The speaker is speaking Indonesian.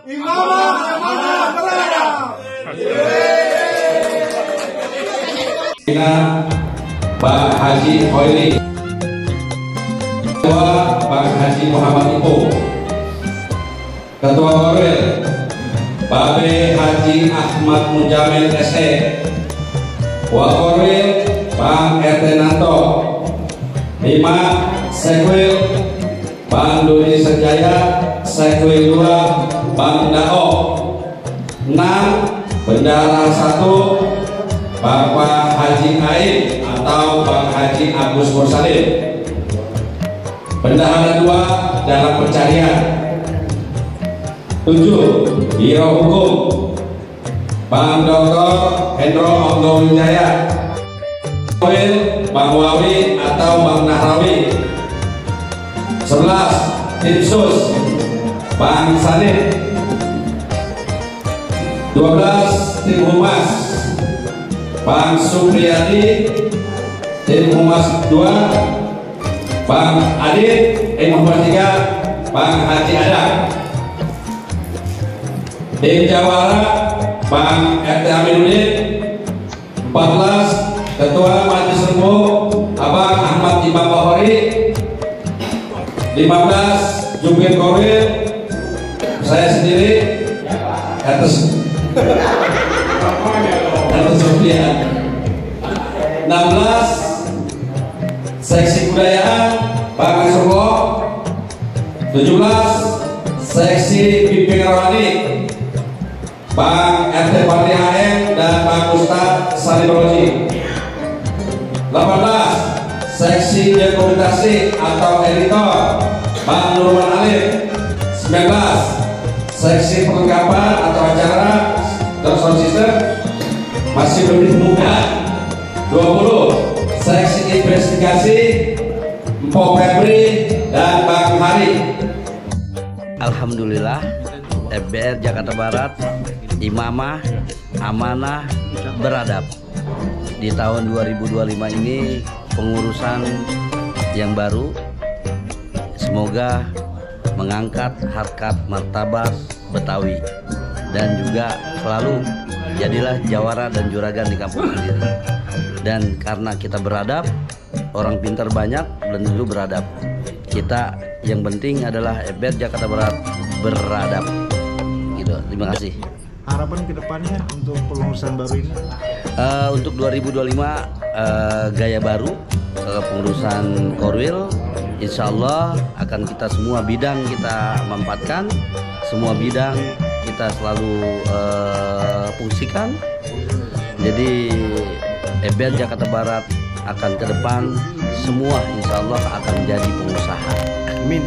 Imamah Amanah beradab. Bang Haji Hoiri, Ketua Bang Haji Muhammad Ipo, Ketua Korwil Babe Haji Ahmad Mujamil SE, Wakorwil Bang RT Nanto, 5 Sekwil Bang Dodi Senjaya, Sekwil 2 Bang Dao, 6 Bendara 1 Bapak Haji Ain atau Bang Haji Agus Mursalim, Bendahara 2 dalam pencarian. 7 Biro Hukum Bang Dr. Hendro Onggo Wijaya, Bang Wawi atau Bang Nahrawi. 11 Tim Sus Bang Sanit. 12 Tim Humas Bang Supriyadi. Tim Humas 2 Bang Adit. Humas 3 Bang Haji Adam. Tim Jawara Bang RT Aminuddin. 14 Ketua Majelis Rebo Abang Ahmad Imam Bahori. 15 Jubir Korwil saya sendiri atas Sofian. 16 Seksi Budayaan Bang Asurwo. 17 Seksi Bimbingan Rohani Bang RT Fadli HM dan Bang Ustadz Salim Roji. 18 Seksi Dokumentasi atau editor Bang Nurman Alim. 19 Seksi Perlengkapan atau acara dan sound system masih belum ditemukan. 20 Seksi Investigasi Mpok Febri dan Bang Hari. Alhamdulillah FBR Jakarta Barat Imamah Amanah Beradab. Di tahun 2025 ini pengurusan yang baru, semoga mengangkat harkat martabat Betawi dan juga selalu jadilah jawara dan juragan di kampung sendiri. Dan karena kita beradab, orang pintar banyak, belum tentu beradab. Kita yang penting adalah FBR Jakarta Barat beradab. Gitu. Terima kasih. Harapan kedepannya untuk pengurusan baru ini? Untuk 2025 gaya baru pengurusan Korwil, insya Allah akan kita semua bidang kita manfaatkan, semua bidang kita selalu fungsikan. Jadi FBR Jakarta Barat akan ke depan semua insya Allah akan menjadi pengusaha. Amin.